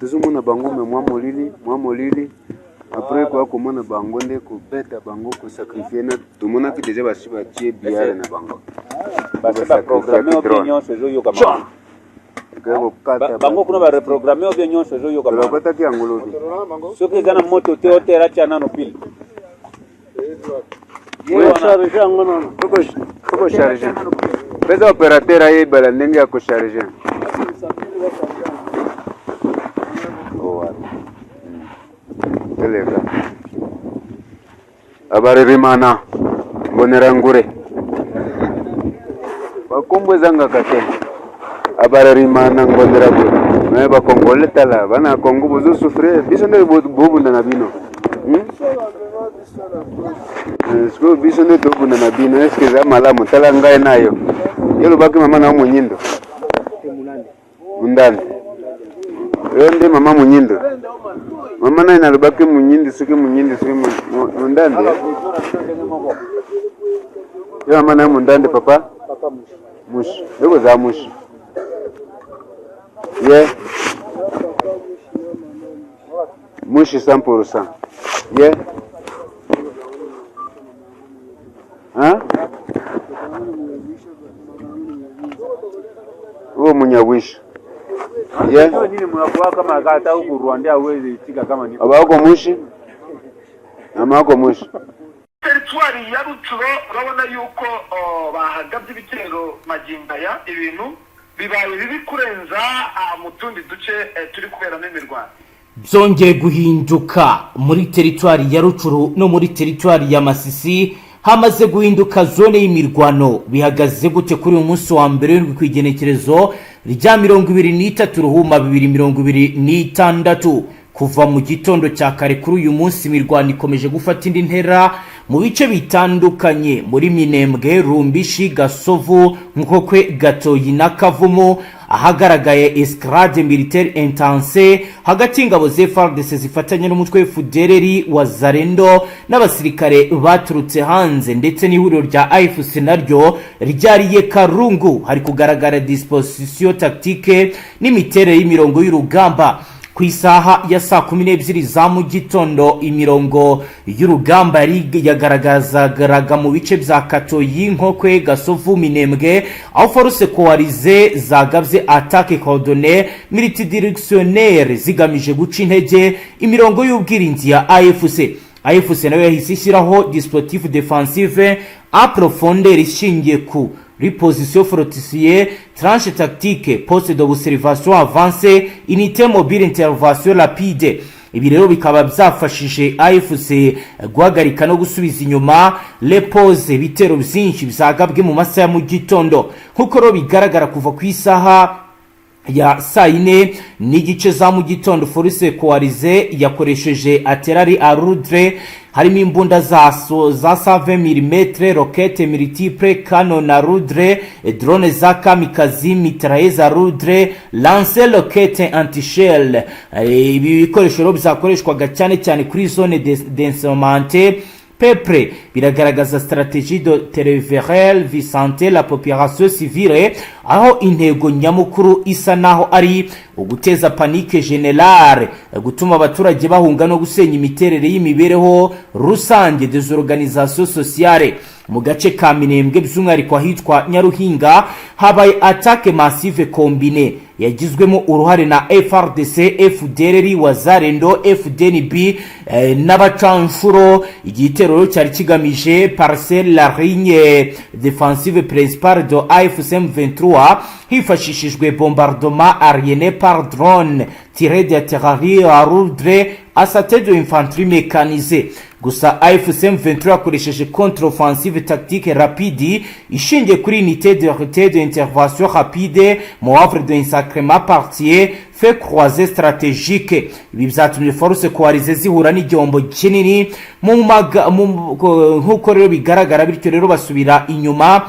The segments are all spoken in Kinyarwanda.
tuzumuna bango me mwa molili après quoi komona bango nde ko beta bango ko sacrifier na tumona ki deja bashiba tie biare na bango base ba programmer opinion ce jour yo kama bango kuna ba reprogrammer opinion ce jour yo kama bakata ki angolo so ke zana moto te otera chana no pile yo charger ngono ko charger pesa operateur ayi bala ndenge ya ko charger Telega abarerimana mbonerangure bakombwe zanga kate abarerimana ngonderagure me bakongole tala bana kongo bozo souffrir biso ne bobunda na bino Est-ce biso ne tobunda na bino est-ce que za malamu tala ngai nayo yelo baki mama na munyindo mundani Rende mama munyindo mama na inalobaki munyindi suki mundande yo mama na mundande papa mushi yego za mushi ye mushi 100% ye uwo munyawishi nini mwakuwa kama kata huku Rwanda uweze itika kama ni abako mushi amako mushi Teritwari ya Ruturo urabona yuko bahagabye ibitero magingaya ibintu bibaye bibi kurenza mu tundi duce turi kuberamo imirwano byongeye guhinduka muri teritwari ya Ruturo no muri teritwari ya Masisi hamaze guhinduka zone y'imirwano bihagaze gute kuri uyu munsi wa mbere w'ikwigenekerezo rya 23 Ruhuma 2026 kuva mu gitondo cya kare kuri uyu munsi imirwano ikomeje gufata indi ntera mu bice bitandukanye muri Minembwe, Rumbishi, Gasovu, Nkokwe, Gatoyi na Kavumu ahagaragaye escalade militaire intense hagati y'ingabo FARDC zifatanya n'umutwe FDLR wa Zarendo n'abasirikare baturutse hanze ndetse n'ihuriro rya AFC naryo ryariye Karungu. Hari kugaragara disposition tactique n'imiterere y'imirongo y'urugamba ku isaha ya saa 12 za mu gitondo. Imirongo y'urugamba yagaragazaga mu bice bya Katoyi, Nkokwe, Gasovu, Minembwe aho force coalisée zagabye attaque coordonnée multidirectionnelle zigamije guca intege imirongo y'ubwirinzi ya AFC nayo yahise ishyiraho dispositif défensive à profondeur ishingiye ku reposition fortifiée, tranche tactique, poste d'observation avancée, unité mobile intervention rapide. Ibi rero bikaba byafashije AFC guhagarika no gusubiza inyuma repose bitero byinshi byagabwe mu masaha mu gitondo nkuko ro bigaragara kuva ku isaha ya saa 4 n'igice za mu gitondo. Force coalisée yakoresheje artillerie à rudre harimo imbunda za 20 mm, roquette multiple, canon à rudre, drone za kamikaze, mitrailleuse à rudre, lance roquette anti-shell. Ibi bikoresho ro byakoreshwaga cyane kuri zone d'enseignement pepre biragaragaza stratégie de terrestrielle visante la population civile aho intego nyamukuru isa naho ari uguteza panique générale, gutuma abaturage bahunga no gusenya imiterere y'imibereho rusange des organisations sociales. Mu gace ka Minembwe by'umwihariko ahitwa Nyaruhinga habaye attaque massive combinée yagizwemo uruhare na FARDC, FDLR wa Zarendo, FDNB n'abacanshuro. Igitero cyari kigamije parcelle la ligne défensive principale de AFC M23 hifashishijwe bombardement aérien par drone tiré d'artillerie à rudre assaté de infanterie mécanisée. Gusa AFC M23 yakoresheje contre-offensive tactique rapide ishingiye kuri unité d'intervention rapide mu havre d'ensacrement partier fait croiser stratégique. Ibi byatumye force coalisée zihura n'igihombo kinini nkuko rero bigaragara, bityo rero basubira inyuma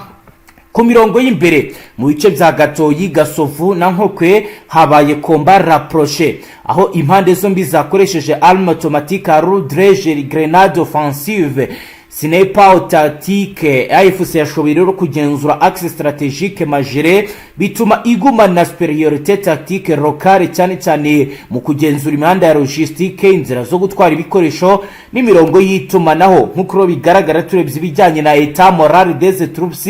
ku mirongo y'imbere. Mu bice bya Gatoyi, Gasovu na Nkokwe habaye combat rapproché aho impande zombi zakoresheje arme automatique à rudre, grenade offensive ce n'est pas tactique. AFC yashoboye rero kugenzura axe stratégique majere bituma igumana superiorité tactique locale cyane cyane mu kugenzura imihanda ya logistique, inzira zo gutwara ibikoresho n'imirongo y'itumanaho. nk'uko bigaragara turebye ibijyanye na état moral des troupes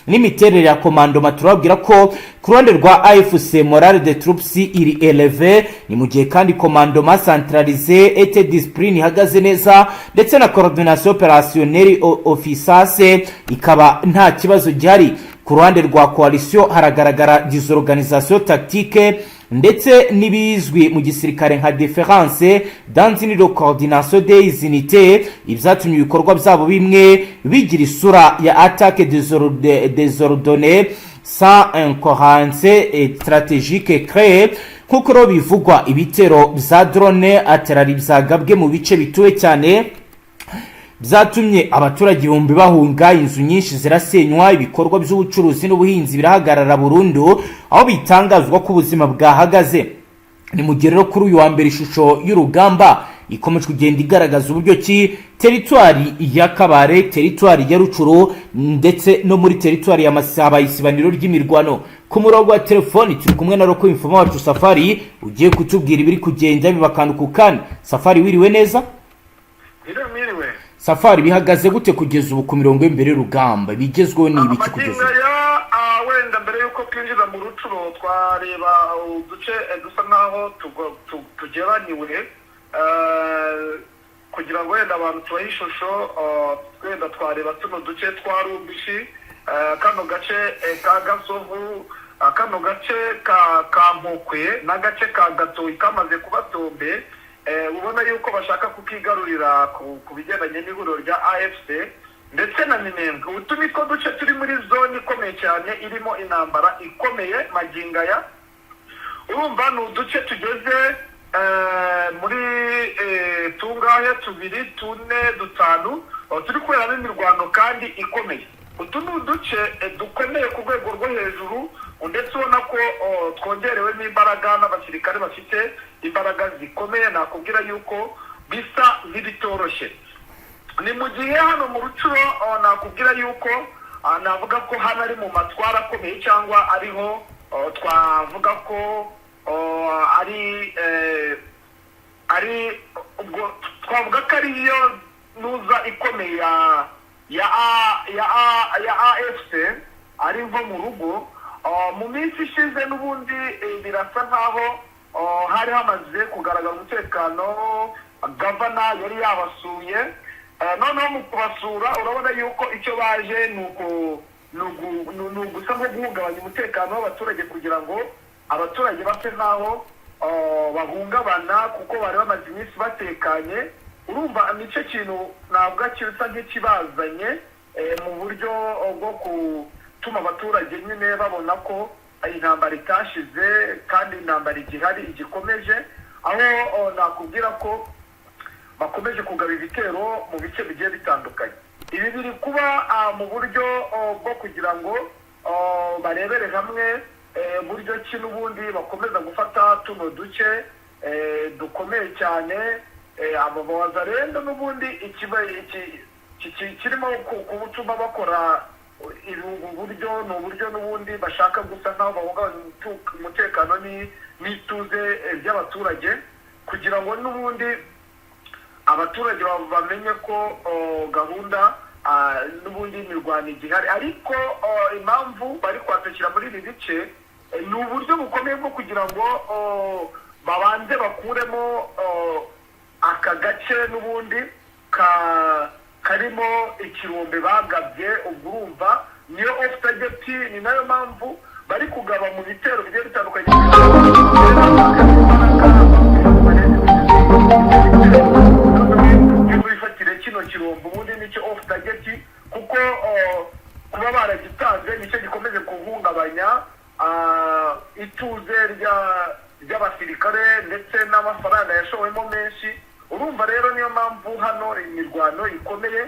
n'imiterere ya komandoma, turabwira ko ku ruhande rwa AFC moral des troupes iri élevé, ni mu gihe kandi komandoma centralisé et discipline ihagaze neza, ndetse na coordination opérationnelle office ikaba nta kibazo gihari. ku ruhande rwa coalition haragaragara disorganisation tactique ndetse n'ibizwi mu gisirikare nka différence dans une coordination des unités, ibyatumye ibikorwa byabo bimwe bigira isura ya attaque désordonnée sans incohérence stratégique créée. nk'uko rero bivugwa, ibitero bya drone aterari byagabwe mu bice bituwe cyane byatumye abaturage ibihumbi bahunga, inzu nyinshi zirasenywa, ibikorwa by'ubucuruzi n'ubuhinzi birahagarara burundu, aho bitangazwa ko ubuzima bwahagaze. ni mu gihe rero kuri uyu wa mbere ishusho y'urugamba ikomeje kugenda igaragaza uburyo ki teritwari ya Kabare, teritwari ya Rucuru ndetse no muri teritwari ya Masaba isibaniro ry'imirwano. ku murongo wa telefoni turi kumwe na Roko Infoma wacu Safari ugiye kutubwira ibiri kugenda bibakandukukana. Safari, wiriwe neza? Miriwe. Safari, bihagaze gute kugeza ubu ku mirongo y'imbere y'urugamba? bigezweho ni ibiki kugeza wenda mbere yuko twinjiza mu Rucuro twareba uduce dusa naho tugeraniwe kugira ngo wenda abantu tubahe ishusho. wenda twareba tuno duce twa Rumbishi, kano gace ka Gasovu, kano gace ka Mpokwe n'agace ka Gatoyi kamaze kuba Tombe. ubona yuko bashaka kukigarurira ku bigendanye n'ihuriro rya AFC ndetse na Minembwe. utu niko duce turi muri zone ikomeye cyane irimo intambara ikomeye magingaya. urumva ni uduce tugeze muri tungahe tubiri tune dutanu turi kuberamo imirwano kandi ikomeye. utu ni uduce dukomeye ku rwego rwo hejuru, ndetse ubona ko twongerewe n'imbaraga n'abasirikare bafite imbaraga zikomeye. nakubwira yuko bisa nk'ibitoroshye. ni mu gihe hano mu Rucuro nakubwira yuko navuga ko hano ari mu matwara akomeye, cyangwa ariho twavuga ko ubwo twavuga ko ariyo nuza ikomeye ya AFC, ari nko mu rugo. mu minsi ishize n'ubundi birasa nkaho hari hamaze kugaragara umutekano. gavana yari yabasuye, noneho mu kubasura urabona yuko icyo baje ni ugusa nko guhungabanya umutekano w'abaturage kugira ngo abaturage base nkaho bahungabana, kuko bari bamaze iminsi batekanye. urumva nicyo kintu ntabwo kirasa nk'ikibazanye mu buryo bwo gutuma abaturage nyine babona ko intambara itashize kandi intambara igihari igikomeje, aho nakubwira ko bakomeje kugaba ibitero mu bice bigiye bitandukanye. ibi biri kuba mu buryo bwo kugira ngo barebere hamwe buryo ki n'ubundi bakomeza gufata tuno duce dukomeye cyane. abo bazarenda n'ubundi kirimo kubutuma bakora uburyo ni uburyo n'ubundi bashaka gusa nkaho bahungabanya umutekano n'ituze ry'abaturage, kugira ngo n'ubundi abaturage bamenye ko gahunda n'ubundi imirwano igihari. ariko impamvu bari kwatakira muri ibi bice ni uburyo bukomeye bwo kugira ngo babanze bakuremo aka gace n'ubundi karimo ikirombe bagabye. ubwo urumva niyo off target, ni nayo mpamvu bari kugaba mu bitero bigiye bitandukanye bifatire kino kirombe. ubundi nicyo off target, kuko kuba baragitanze nicyo gikomeje guhungabanya ituze ry'abasirikare ndetse n'amafaranga yashowemo menshi. urumva rero niyo mpamvu hano imirwano ikomeye.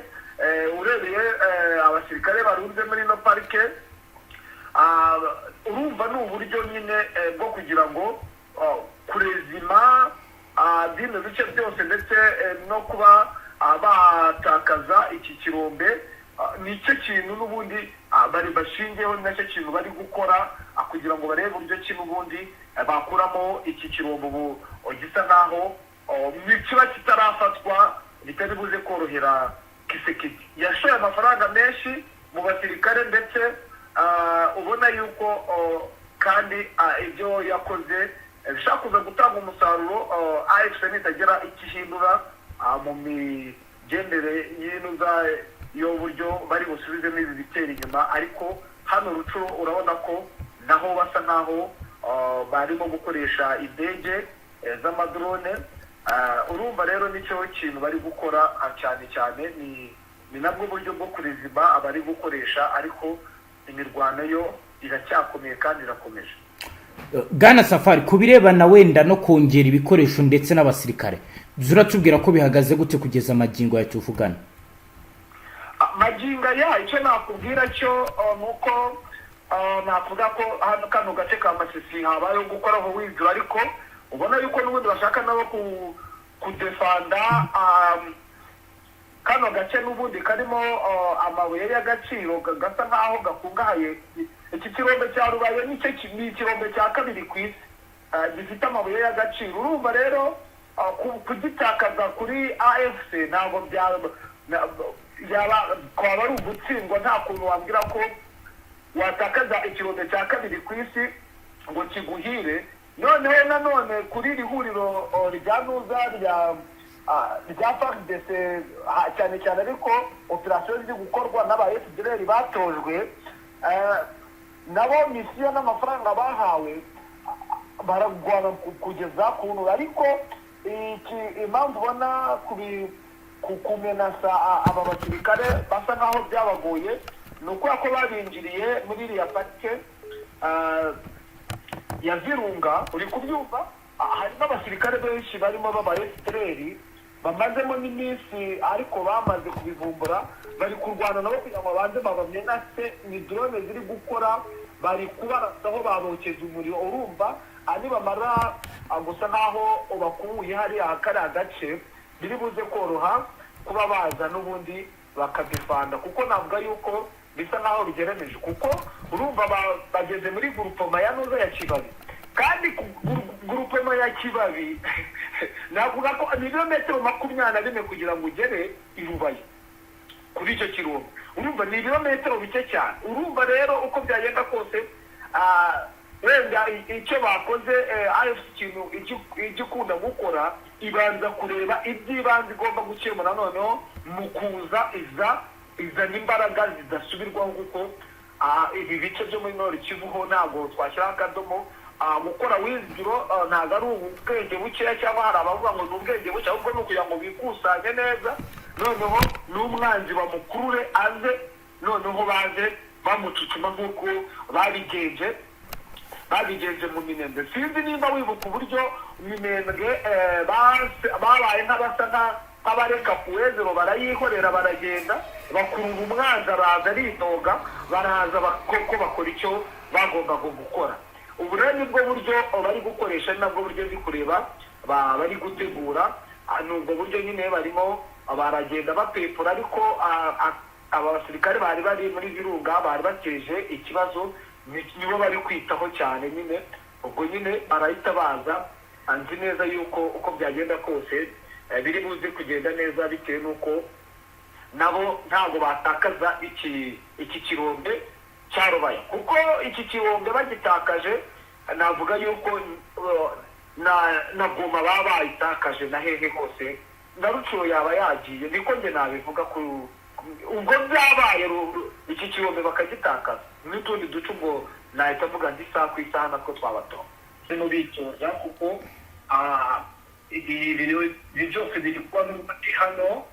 urebeye abasirikare barunze muri no parike, urumva ni uburyo nyine bwo kugira ngo kurezima bino bice byose, ndetse no kuba batakaza iki kirombe. Nicyo kintu n'ubundi bari bashingiyeho, nacyo kintu bari gukora kugira ngo barebe uburyo ki n'ubundi bakuramo iki kirombe ubu gisa naho nikiba kitarafatwa bitari buze korohera Kisekedi. Yashoye amafaranga menshi mu basirikare ndetse ubona yuko kandi ibyo yakoze bishaka kuza gutanga umusaruro. AFC nitagira ikihindura mu migendere y'inuza y'uburyo bari busubizemo ibi bitera inyuma, ariko hano Rucuro urabona ko naho basa nkaho barimo gukoresha indege z'amadrone. Urumva rero nicyo kintu bari gukora cyane cyane, ni nabwo buryo bwo kurizima abari gukoresha, ariko imirwano yo iracyakomeye kandi irakomeje. Bwana Safari, ku birebana wenda no kongera ibikoresho ndetse n'abasirikare, zuratubwira ko bihagaze gute kugeza magingo ya tuvugana? Magingo ya icyo nakubwira cyo nuko navuga ko hano kano gace ka Masisi habayeho gukora aho wizura, ariko ubona yuko n'ubundi bashaka nabo kudefanda kano gace n'ubundi karimo amabuye y'agaciro gasa nkaho gakungahaye. Iki kirombe cya Rubaye ni ikirombe cya kabiri ku isi gifite amabuye y'agaciro. Urumva rero kugitakaza kuri AFC ntabwo kwaba ari ugutsindwa. Nta kuntu wambwira ko watakaza ikirombe cya kabiri ku isi ngo kiguhire. Noneho nanone kuri iri huriro rya nuza rya FARDC cyane cyane, ariko operasiyo ziri gukorwa n'aba FDLR batojwe, nabo misiyo n'amafaranga bahawe baragwana kugeza kuntu. Ariko impamvu ubona kumenasa aba basirikare basa nkaho byabagoye ni ukubera ko babinjiriye muri iriya parike ya Virunga. Uri kubyumva, hari n'abasirikare benshi barimo baba FDLR bamazemo n'iminsi, ariko bamaze kubivumbura, bari kurwana nabo kugira ngo banze babamenase. Ni drone ziri gukora, bari kubarasaho babokeza umuriro. Urumva nibamara gusa nkaho bakubuye hariya kariya gace, biri buze koroha kuba baza n'ubundi bakadefanda, kuko navuga yuko bisa nkaho bigeremeje, kuko urumva bageze muri grupoma ya nuza ya Kibabi, kandi grupoma ya Kibabi navuga ko ni ibirometero 24 kugira ngo ugere i Rubaye kuri icyo kirombe. Urumva ni ibirometero bike cyane. Urumva rero uko byagenda kose wenda icyo bakoze AFC ikintu igikunda gukora, ibanza kureba iby'ibanze igomba gukemura, noneho mu kuza izana imbaraga zidasubirwaho, kuko ibi bice byo muri Nord Kivu ho ntabwo twashyira akadomo. Gukora wizigiro ntabwo ari ubwenge bukeya, cyangwa hari abavuga ngo ni ubwenge buke, ahubwo ni ukugira ngo bikusanye neza, noneho n'umwanzi bamukurure aze, noneho baze bamucucuma nk'uko babigenje mu Minembwe. Sinzi nimba wibuka uburyo Minembwe babaye nk'abasa nk'abareka kuwezero, barayihorera baragenda, bakurura umwanzi araza aritoga, baraza koko bakora icyo bagombaga gukora. Ubu rero nibwo buryo bari gukoresha, nabwo buryo ndi kureba bari gutegura. Nubwo buryo nyine barimo baragenda bapepura, ariko aba basirikare bari muri Virunga bari bateje ikibazo, nibo bari kwitaho cyane nyine. Ubwo nyine barahita baza. Nzi neza yuko uko byagenda kose biri buze kugenda neza, bitewe n'uko nabo ntabwo batakaza iki kirombe cya Rubaye, kuko iki kirombe bagitakaje navuga yuko na Goma baba bayitakaje, na hehe hose na Rucuro yaba yagiye. Niko nge nabivuga ubwo byabaye iki kirombe bakagitakaza, n'utundi duce ubwo nahita mvuga ndi saa ku isaha natwo twabato no bitoza, kuko ibi byose biri kuba hano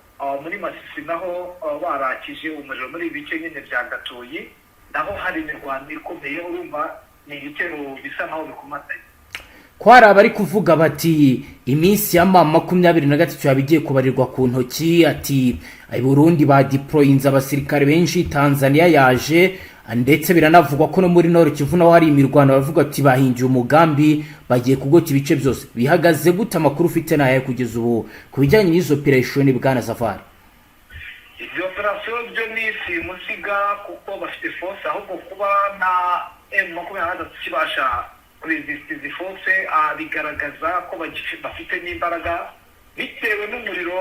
muri Masisi, naho barakije umuriro muri ibi bice nyine bya Gatoyi, naho hari imirwano ikomeye. Urumva ni ibitero bisa nkaho bikomatanye. Ko hari abari kuvuga bati iminsi ya 23 yabigiye kubarirwa ku ntoki, ati Burundi ba deployinze abasirikare benshi, Tanzania yaje, ndetse biranavugwa ko no muri Nord Kivu naho hari imirwano bavuga ati bahingiye umugambi bagiye kugota ibice byose. Bihagaze gute amakuru ufite naye kugeza ubu ku bijyanye n'izo operation Bwana Safari? Izo operation byo ni simusiga kuko bafite force ahubwo kuba na M23 kibasha resist izi force bigaragaza ko bafite n'imbaraga bitewe n'umuriro.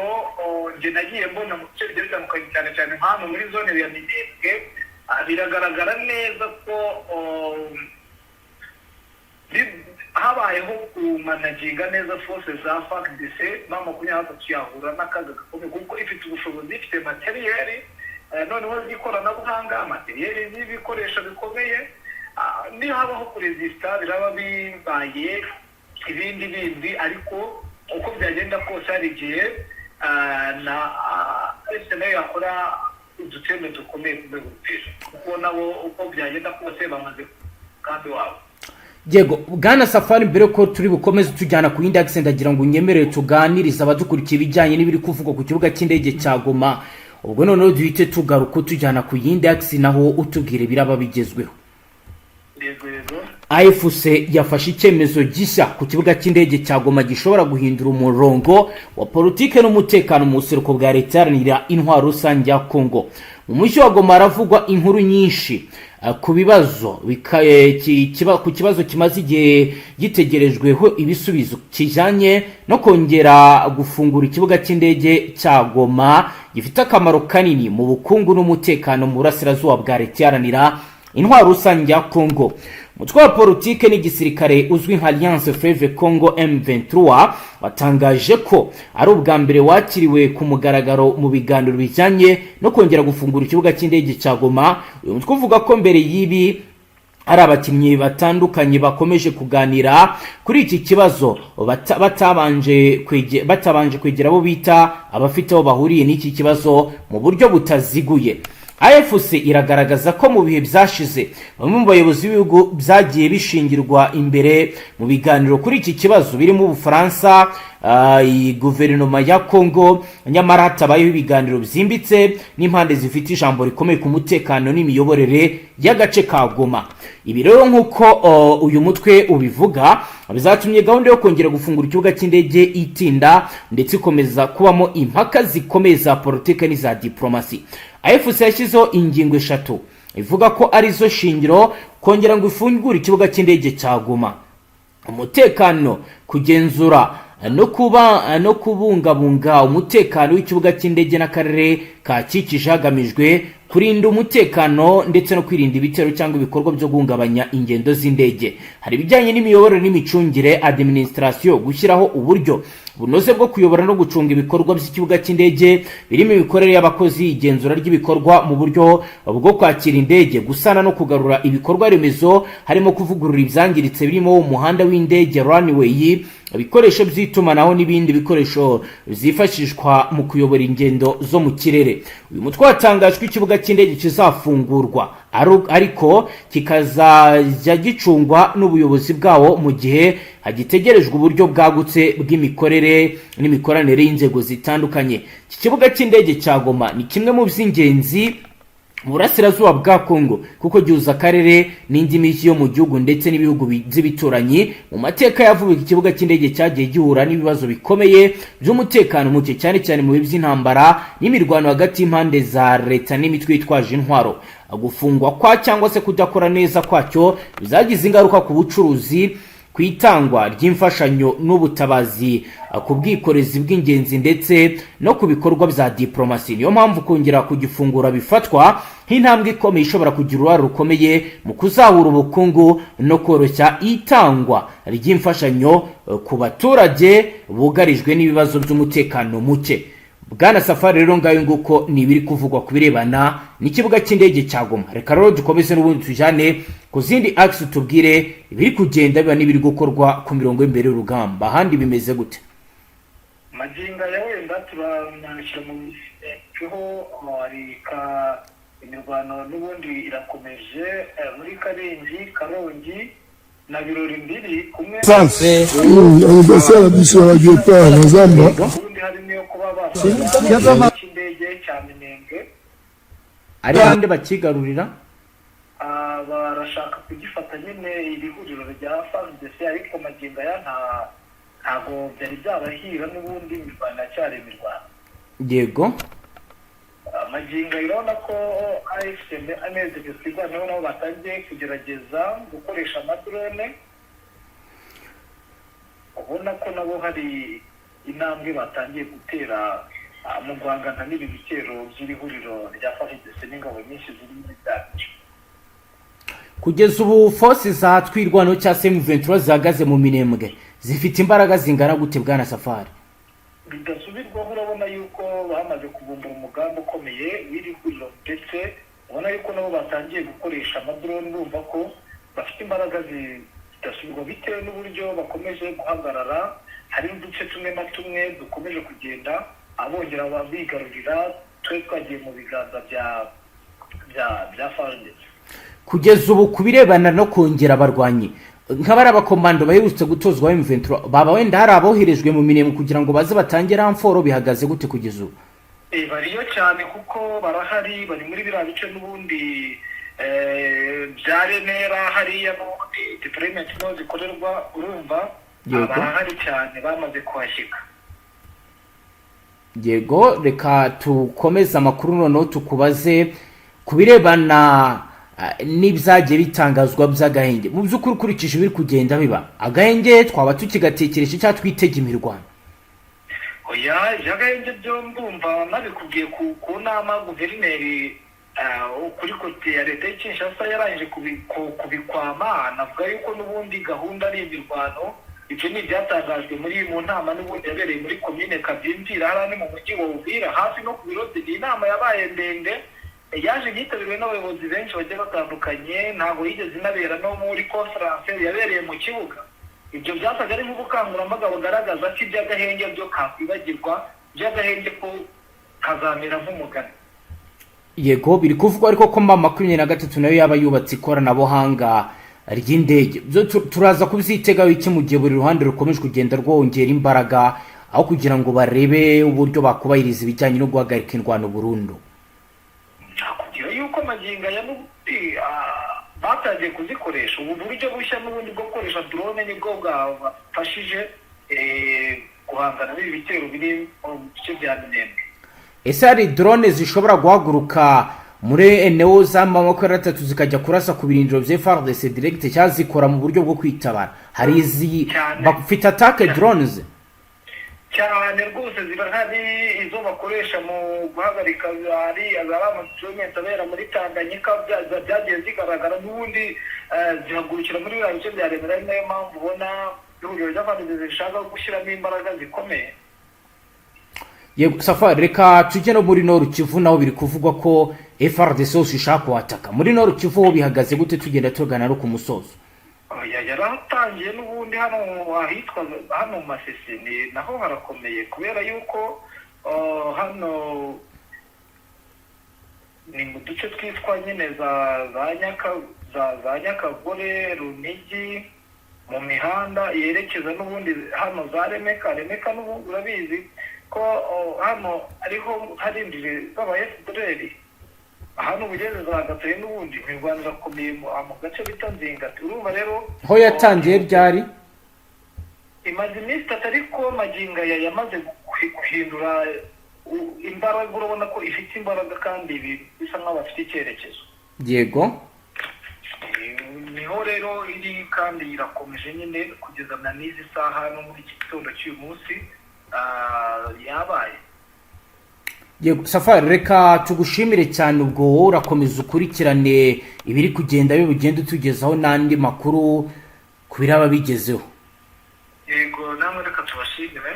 Nge nagiye mbona mu bice bitandukanye cyane cyane hano muri zone ya Minembwe, biragaragara neza ko habayeho kumanaginga neza force za FARDC M23 yahura n'akaga gakomeye kuko ifite ubushobozi, ifite materiel noneho z'ikoranabuhanga, materiel n'ibikoresho bikomeye. Niyo habaho kuresista biraba bibaye ibindi bindi, ariko uko byagenda kose hari igihe na nayo yakora uduteme dukomeye ku rwego rw'ejo, kuko nabo uko byagenda kose bamaze kandi wabo. Yego Bwana Safari, mbere ko turi bukomeze tujyana ku yindi accent ndagira ngo unyemerere tuganiriza abadukurikiye ibijyanye n'ibiri kuvugwa ku kibuga cy'indege cya Goma, ubwo noneho duhite tugaruka tujyana ku yindi accent naho utubwire biraba bigezweho. AFC yafashe icyemezo gishya ku kibuga cy'indege cya Goma gishobora guhindura umurongo wa politike n'umutekano mu buseruko bwa leta iharanira intwaro rusange ya Kongo. Mu mujyi wa Goma haravugwa inkuru nyinshi ku bibazo ku kibazo kimaze igihe gitegerejweho ibisubizo kijanye no kongera gufungura ikibuga cy'indege cya Goma gifite akamaro kanini mu bukungu n'umutekano mu burasirazuba bwa leta iharanira intwaro rusange ya Kongo. Umutwe wa politike n'igisirikare uzwi nka Alliance Fleuve Congo M23 watangaje ko ari ubwa mbere wakiriwe ku mugaragaro mu biganiro bijyanye no kongera gufungura ikibuga cy'indege cya Goma. Uyu mutwe uvuga ko mbere y'ibi ari abakinnyi batandukanye bakomeje kuganira kuri iki kibazo batabanje kwegera abo bita abafite aho bahuriye n'iki kibazo mu buryo butaziguye. AFC iragaragaza ko mu bihe byashize bamwe mu bayobozi b'ibihugu byagiye bishingirwa imbere mu biganiro kuri iki kibazo birimo Ubufaransa, guverinoma ya Kongo, nyamara hatabayeho ibiganiro byimbitse n'impande zifite ijambo rikomeye ku mutekano n'imiyoborere y'agace ka Goma. Ibi rero nk'uko uyu mutwe ubivuga bizatumye gahunda yo kongera gufungura ikibuga cy'indege itinda ndetse ikomeza kubamo impaka zikomeye za politike n'iza diplomasi. AFC yashyizeho ingingo 3 ivuga ko arizo shingiro kongera ngo ifungure ikibuga cy'indege cya Goma: umutekano, kugenzura no kubungabunga umutekano w'ikibuga cy'indege n'akarere kakikije hagamijwe kurinda umutekano ndetse no kwirinda ibitero cyangwa ibikorwa byo guhungabanya ingendo z'indege. Hari ibijyanye n'imiyoborere n'imicungire administration, gushyiraho uburyo bunoze bwo kuyobora no gucunga ibikorwa by'ikibuga cy'indege birimo imikorere y'abakozi, igenzura ry'ibikorwa mu buryo bwo kwakira indege, gusana no kugarura ibikorwa remezo harimo kuvugurura ibyangiritse birimo umuhanda w'indege runway, ibikoresho by'itumanaho n'ibindi bikoresho byifashishwa mu kuyobora ingendo zo mu kirere. Uyu mutwe watangajwe ikibuga cy'indege kizafungurwa ariko kikazajya gicungwa n'ubuyobozi bwawo mu gihe hagitegerejwe uburyo bwagutse bw'imikorere n'imikoranire y'inzego zitandukanye. Iki kibuga cy'indege cya Goma ni kimwe mu by'ingenzi mu burasirazuba bwa Kongo kuko gihuza akarere n'indi mijyi yo mu gihugu ndetse n'ibihugu by'ibituranyi. Mu mateka yavuye iki kibuga cy'indege cyagiye gihura n'ibibazo bikomeye by'umutekano muke, cyane cyane mu by'intambara n'imirwano hagati y'impande za leta n'imitwe yitwaje intwaro. Gufungwa kwa cyangwa se kudakora neza kwacyo bizagize ingaruka ku bucuruzi, ku itangwa ry'imfashanyo n'ubutabazi, ku bwikorezi bw'ingenzi ndetse no ku bikorwa bya diplomasi. Niyo mpamvu kongera kugifungura bifatwa nk'intambwe ikomeye ishobora kugira uruhare rukomeye mu kuzahura ubukungu no koroshya itangwa ry'imfashanyo ku baturage bugarijwe n'ibibazo by'umutekano muke. Bwana Safari rero ngayo nguko ni ibiri kuvugwa ku birebana n'ikibuga cy'indege cya Goma. Reka rero dukomeze n'ubundi tujane ku zindi axe tubwire ibiri kugenda biba n'ibiri gukorwa ku mirongo y'imbere y'urugamba. Ahandi bimeze gute? Maginga ya wenda turanashira mu cyo arika imirwano n'ubundi irakomeje muri Karengi, Karongi na Birori mbiri kumwe anniversaire biso ya Geta Mazamba ubundi harimo yo kuba bafite cy'indege cya Minembwe ari bande bakigarurira barashaka kugifata nyine iri huriro rya FARDC ariko magingo aya ntago byari byabahira n'ubundi imirwano yacyari imirwano. Yego magingo urabona ko AFCM ameze gusigana nabo batangiye kugerageza gukoresha amadrone, ubona ko nabo hari intambwe batangiye gutera mu guhangana n'ibi bitero by'iri huriro rya FARDC n'ingabo nyinshi ziri muri byacu. kugeza ubu force za twirwano cya M23 zihagaze mu Minembwe zifite imbaraga zingana gute bwana Safari? Bidasubirwaho urabona yuko bamaze kuvumbura umugambi ukomeye w'iri huriro, ndetse ubona yuko nabo batangiye gukoresha amadrone, bumva ko bafite imbaraga zidasubirwa bitewe n'uburyo bakomeje guhagarara. Hari uduce tumwe na tumwe dukomeje kugenda abongera bigarurira, twe twagiye mu biganza bya FARDC. Kugeza ubu kubirebana no kongera abarwanyi nk'abari abakomando baherutse gutozwa M23 baba wenda hari aboherejwe mu Minembwe kugira ngo baze batangire amforo, bihagaze gute kugeza ubu? Bariyo cyane kuko barahari, bari muri biriya bice n'ubundi bya Remera hariya n'ubundi deployment no zikorerwa, urumva barahari cyane bamaze kuhashyika. Yego, reka tukomeze amakuru noneho tukubaze kubirebana n'ibyagiye bitangazwa by'agahenge. Mu by'ukuri ukurikije biri kugenda biba agahenge, twaba tukigatekereje cyangwa twitega imirwano? Oya, agahenge byo ndumva nabikubwiye ku nama guverineri kuri kote ya leta y'Kinshasa yarangije kubikwama, navuga yuko n'ubundi gahunda ari imirwano. Ibyo ni ibyatangajwe mu nama n'ubundi yabereye muri komine Kabyinjira hariya ni mu mujyi wa Uvira hafi no ku biro bye. Inama yabaye ndende, yaje yitabiriwe n'abayobozi benshi bagiye batandukanye, ntabwo yigeze inabera no muri conference yabereye mu kibuga. Ibyo byasaga ari nk'ubukangurambaga bugaragaza ko iby'agahenge byo kakwibagirwa, iby'agahenge ko kazamera nk'umugani. Yego, biri kuvugwa ariko ko M23 nayo yaba yubatse ikoranabuhanga ry'indege. Byo turaza kubyitegaho iki mu gihe buri ruhande rukomeje kugenda rwongera imbaraga aho kugira ngo barebe uburyo bakubahiriza ibijyanye no guhagarika indwano burundu? Kugira yuko magingo ya n'ubundi batangiye kuzikoresha ubu buryo bushya n'ubundi bwo gukoresha drone nibwo bwafashije guhangana n'ibi bitero biri mu bice bya Minembwe. Ese hari drone zishobora guhaguruka muri eneo za3 zikajya kurasa ku birindiro bya FARDC direct cyangwa zikora mu buryo bwo kwitabara? Hari izi bafite attack drones cyane rwose, zibahari izo bakoresha mu guhagarika ari deployment abera muri Tanganyika byagiye zigaragara n'ubundi zihagurukira muri biriya bice bya Remera. Niyo mpamvu ubona ihuriro ry'abandi zishaka gushyiramo imbaraga zikomeye. Yego Safari, reka tujye no muri Nord Kivu, naho biri kuvugwa ko FARDC ishaka kuhataka. Muri Nord Kivu ho bihagaze gute tugenda tugana no ku musozo? Yaratangiye n'ubundi hano ahitwa hano Masisi naho harakomeye, kubera yuko hano ni mu duce twitwa nyine za Nyakagore, Runigi, mu mihanda yerekeza n'ubundi hano za Remeka n'ubundi urabizi ko hano ariho hari indiri z'aba FDLR. Hano ubugeze zagatuye n'ubundi imirwano irakomeye mu gace bita Nzingati. Urumva rero ho yatangiye ryari? Imaze iminsi itatu, ariko magingo yamaze guhindura imbaraga, urabona ko ifite imbaraga kandi bisa nk'aho bafite icyerekezo. Yego, niho rero iri kandi irakomeje nyine kugeza na n'izi saha no muri iki gitondo cy'uyu munsi yabaye. Yego Safari, reka tugushimire cyane, ubwo wowe urakomeza ukurikirane ibiri kugenda bigenda tugezaho n'andi makuru kubiraba bigezeho. Yego, namwe reka tubashimire.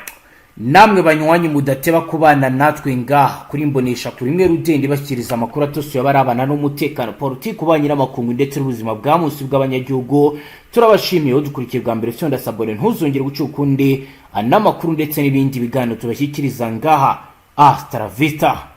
Namwe banywanyi mudateba kubana natwe ngaha kuri Mbonesha kuri imwe Rudende bashyikiriza amakuru atosuye barabana n'umutekano, politiki, ubanye n'amakungu ndetse n'ubuzima bwa munsi bw'abanyagihugu. Turabashimiye udukurikiye bwa mbere, cyonda sabone ntuzongere gucuka undi n'amakuru ndetse n'ibindi biganiro tubashyikiriza ngaha. Hasta la vista.